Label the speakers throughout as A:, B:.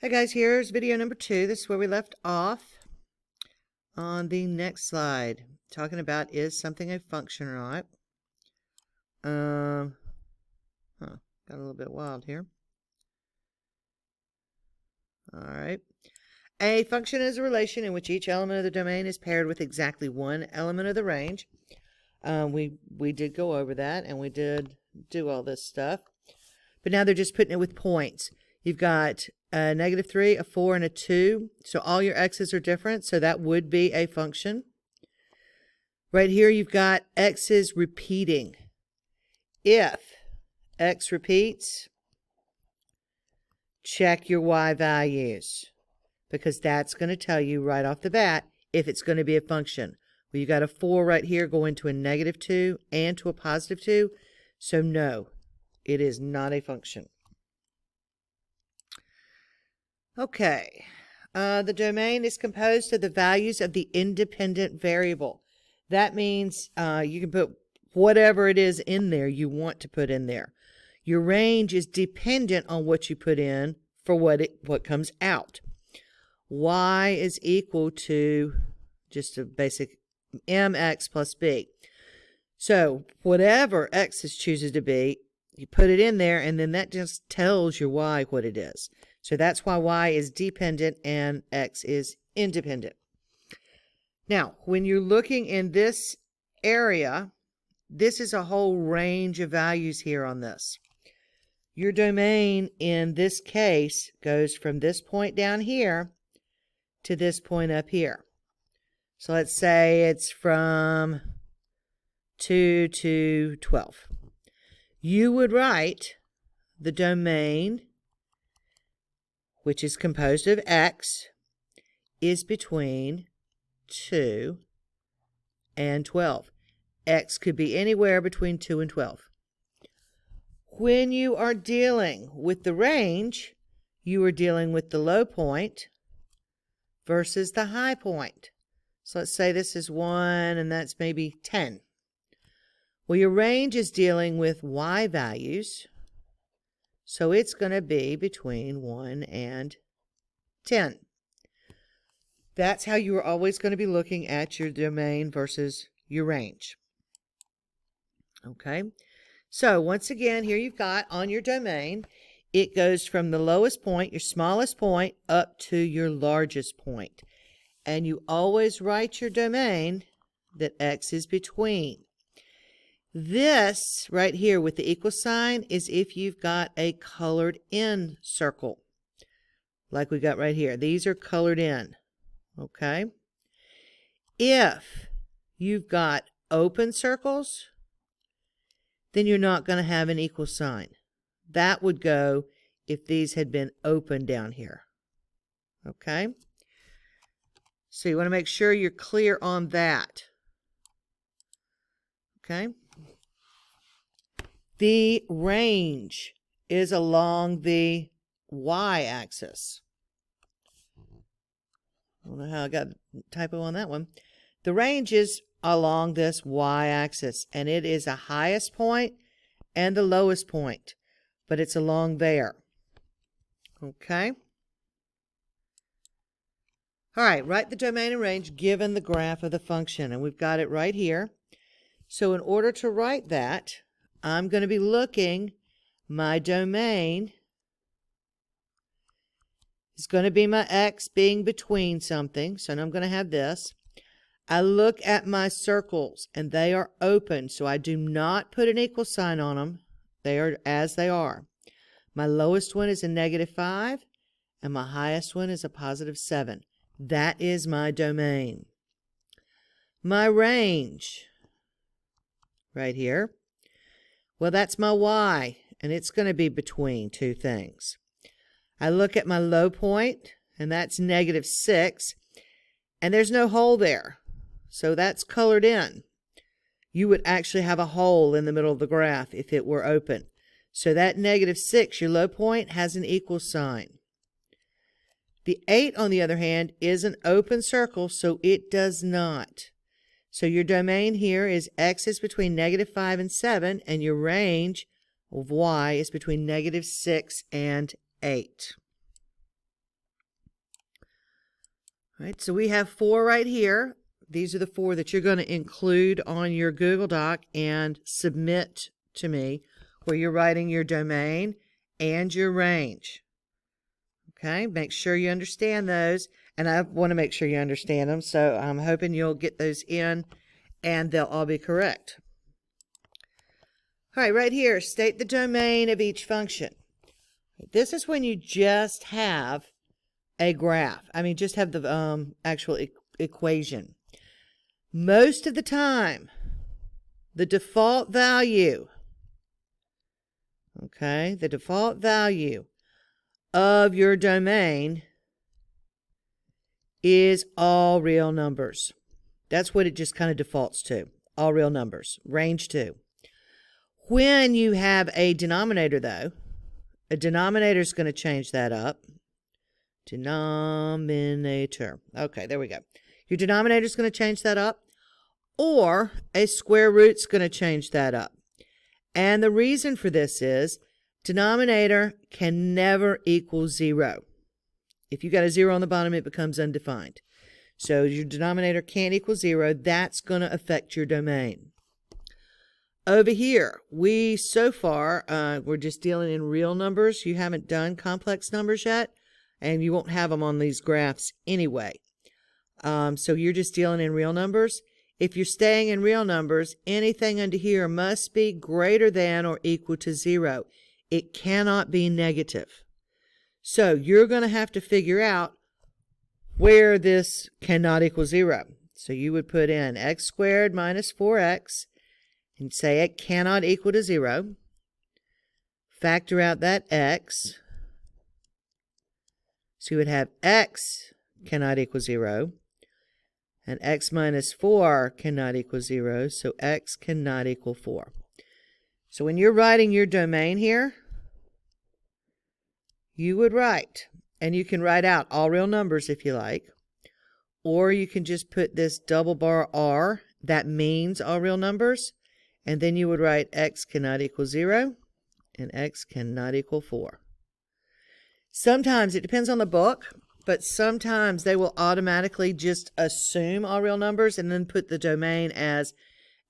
A: Hey guys, here's video number 2. This is where we left off on the next slide. Talking about is something a function or not. Got a little bit wild here. Alright. A function is a relation in which each element of the domain is paired with exactly one element of the range. We did go over that, and we did do all this stuff. But now they're just putting it with points. You've got a -3, a 4, and a 2. So all your x's are different, so that would be a function. Right here you've got x's repeating. If x repeats, check your y values, because that's going to tell you right off the bat if it's going to be a function. Well, you got a 4 right here going to a -2 and to a +2, so no, it is not a function. Okay, the domain is composed of the values of the independent variable. That means you can put whatever it is in there you want to put in there. Your range is dependent on what you put in for what comes out. Y is equal to just a basic mx plus b. So whatever x chooses to be, you put it in there, and then that just tells your y what it is. So that's why y is dependent and x is independent. Now, when you're looking in this area, this is a whole range of values here on this. Your domain in this case goes from this point down here to this point up here. So let's say it's from 2 to 12. You would write the domain, which is composed of x, is between 2 and 12. X could be anywhere between 2 and 12. When you are dealing with the range, you are dealing with the low point versus the high point. So let's say this is 1 and that's maybe 10. Well, your range is dealing with y values, so it's going to be between 1 and 10. That's how you are always going to be looking at your domain versus your range. Okay, so once again, here you've got on your domain, it goes from the lowest point, your smallest point, up to your largest point. And you always write your domain that x is between. This right here with the equal sign is if you've got a colored in circle, like we got right here. These are colored in, okay? If you've got open circles, then you're not going to have an equal sign. That would go if these had been open down here, okay? So you want to make sure you're clear on that, okay? The range is along the y-axis. I don't know how I got a typo on that one. The range is along this y-axis, and it is the highest point and the lowest point, but it's along there. Okay? All right, write the domain and range given the graph of the function, and we've got it right here. So in order to write that, I'm going to be looking, my domain is going to be my x being between something, so I'm going to have this. I look at my circles, and they are open, so I do not put an equal sign on them. They are as they are. My lowest one is a -5, and my highest one is a +7. That is my domain. My range, right here, well, that's my y, and it's going to be between two things. I look at my low point, and that's -6, and there's no hole there, so that's colored in. You would actually have a hole in the middle of the graph if it were open. So that -6, your low point, has an equal sign. The 8, on the other hand, is an open circle, so it does not. So your domain here is x is between -5 and 7, and your range of y is between -6 and 8. All right, so we have 4 right here. These are the 4 that you're going to include on your Google Doc and submit to me, where you're writing your domain and your range. Okay, make sure you understand those, and I want to make sure you understand them, so I'm hoping you'll get those in and they'll all be correct. All right, right here, state the domain of each function. This is when you just have a graph. I mean, just have the actual equation. Most of the time, the default value, okay, the default value of your domain is all real numbers. That's what it just kind of defaults to, all real numbers, range 2. When you have a denominator, though, a denominator is going to change that up. Denominator. Okay, there we go. Your denominator is going to change that up, or a square root is going to change that up. And the reason for this is denominator can never equal 0. If you got a 0 on the bottom, it becomes undefined. So your denominator can't equal 0. That's going to affect your domain. Over here, so far, we're just dealing in real numbers. You haven't done complex numbers yet, and you won't have them on these graphs anyway. So you're just dealing in real numbers. If you're staying in real numbers, anything under here must be greater than or equal to 0. It cannot be negative. So you're going to have to figure out where this cannot equal 0. So you would put in x squared minus 4x and say it cannot equal to 0. Factor out that x. So you would have x cannot equal 0. And x minus 4 cannot equal 0. So x cannot equal 4. So when you're writing your domain here, you would write, and you can write out all real numbers if you like, or you can just put this double bar R, that means all real numbers, and then you would write x cannot equal 0 and x cannot equal 4. Sometimes, it depends on the book, but sometimes they will automatically just assume all real numbers and then put the domain as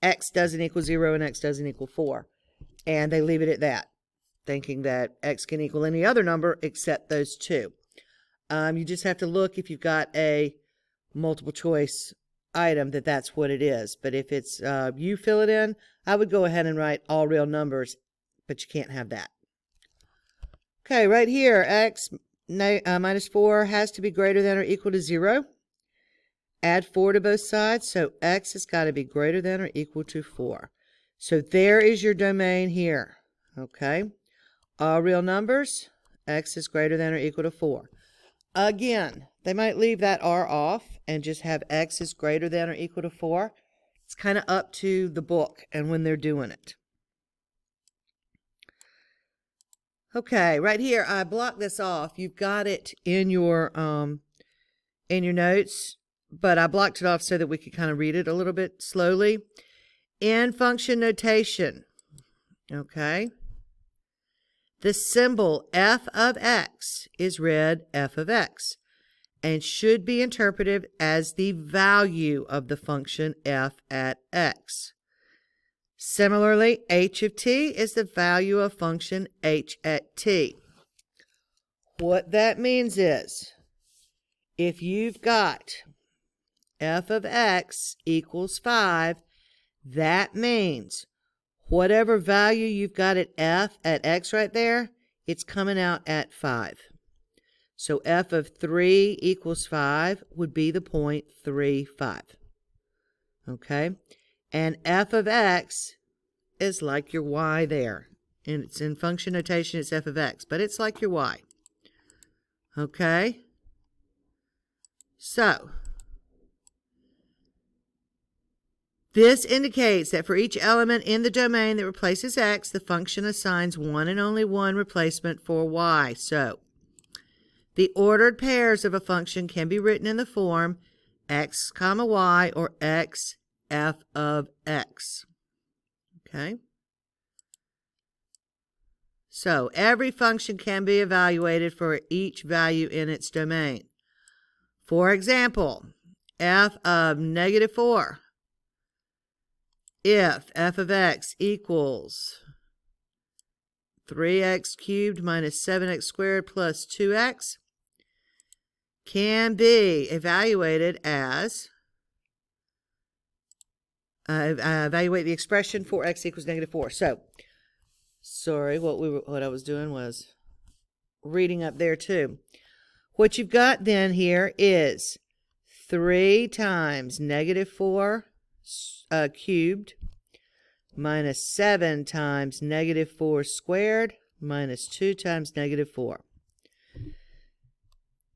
A: x doesn't equal 0 and x doesn't equal 4. And they leave it at that, thinking that x can equal any other number except those 2. You just have to look if you've got a multiple choice item that's what it is. But if it's you fill it in, I would go ahead and write all real numbers, but you can't have that. Okay, right here, x minus 4 has to be greater than or equal to 0. Add 4 to both sides, so x has got to be greater than or equal to 4. So there is your domain here, okay? All real numbers, x is greater than or equal to 4. Again, they might leave that r off and just have x is greater than or equal to 4. It's kind of up to the book and when they're doing it. Okay, right here, I blocked this off. You've got it in your notes, but I blocked it off so that we could kind of read it a little bit slowly. In function notation, okay, the symbol f of x is read f of x and should be interpreted as the value of the function f at x. Similarly, h of t is the value of function h at t. What that means is, if you've got f of x equals 5, that means whatever value you've got at f at x right there, it's coming out at 5. So f of 3 equals 5 would be the point 3, 5. Okay? And f of x is like your y there. And it's in function notation, it's f of x, but it's like your y. Okay? So, this indicates that for each element in the domain that replaces x, the function assigns one and only one replacement for y. So, the ordered pairs of a function can be written in the form x comma y or x f of x. Okay? So, every function can be evaluated for each value in its domain. For example, f of negative 4. If f of x equals 3x cubed minus 7x squared plus 2x, can be evaluated as, evaluate the expression for x equals negative 4. So, sorry, what I was doing was reading up there too. What you've got then here is 3 times negative 4 cubed minus 7 times negative 4 squared minus 2 times negative 4.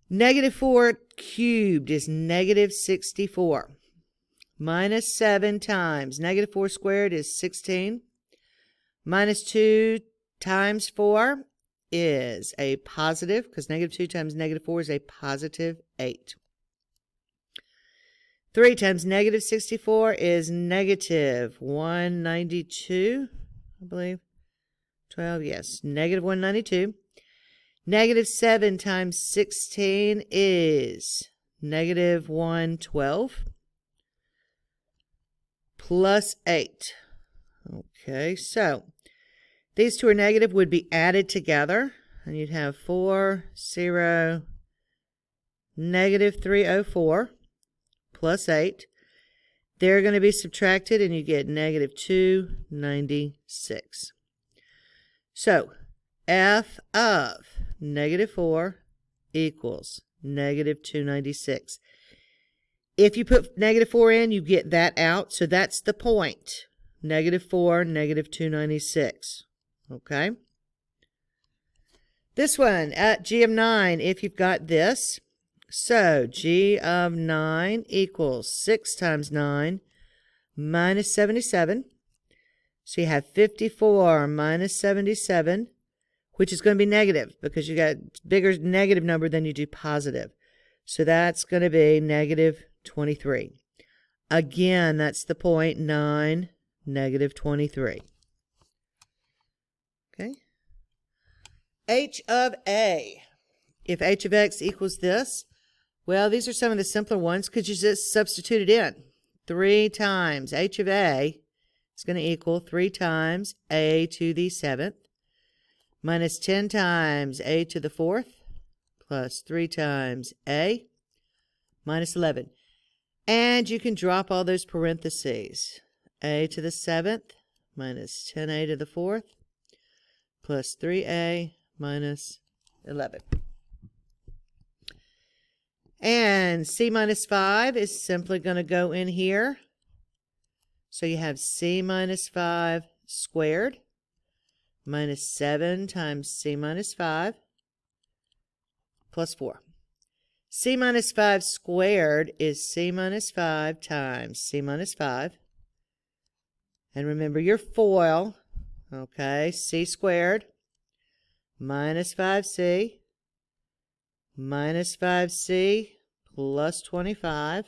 A: Negative 4 cubed is negative 64. Minus 7 times negative 4 squared is 16. Minus 2 times 4 is a positive, because negative 2 times negative 4 is a positive 8. 3 times negative 64 is negative 192, I believe. 12, yes, negative 192. Negative 7 times 16 is negative 112 plus 8. Okay, so these two are negative, would be added together, and you'd have 4, 0, negative 304 plus 8. They're going to be subtracted, and you get negative 296. So, f of negative 4 equals negative 296. If you put negative 4 in, you get that out. So that's the point. Negative 4, negative 296. Okay? This one, at g of 9, if you've got this. So, g of 9 equals 6 times 9 minus 77. So you have 54 minus 77, which is going to be negative because you got a bigger negative number than you do positive. So that's going to be negative 23. Again, that's the point, 9, negative 23. Okay. H of A. If h of x equals this, well, these are some of the simpler ones because you just substitute it in. 3 times h of A is going to equal 3 times a to the 7th minus 10 times a to the 4th plus 3 times a minus 11. And you can drop all those parentheses. A to the 7th minus 10a to the 4th plus 3a minus 11. And c minus 5 is simply going to go in here. So you have c minus 5 squared minus 7 times c minus 5 plus 4. C minus 5 squared is c minus 5 times c minus 5. And remember your FOIL, okay, c squared minus 5c minus 5c plus 25.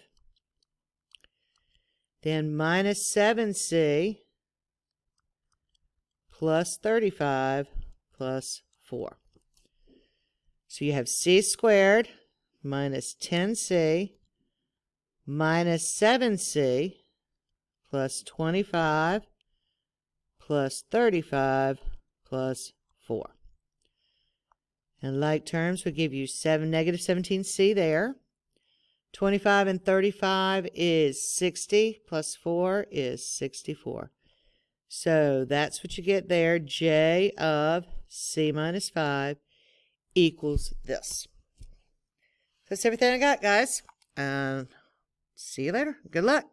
A: Then minus 7c plus 35 plus 4. So you have c squared minus 10c minus 7c plus 25 plus 35 plus 4. And like terms would give you negative 17c there. 25 and 35 is 60 plus 4 is 64. So that's what you get there. J of c minus 5 equals this. That's everything I got, guys. See you later. Good luck.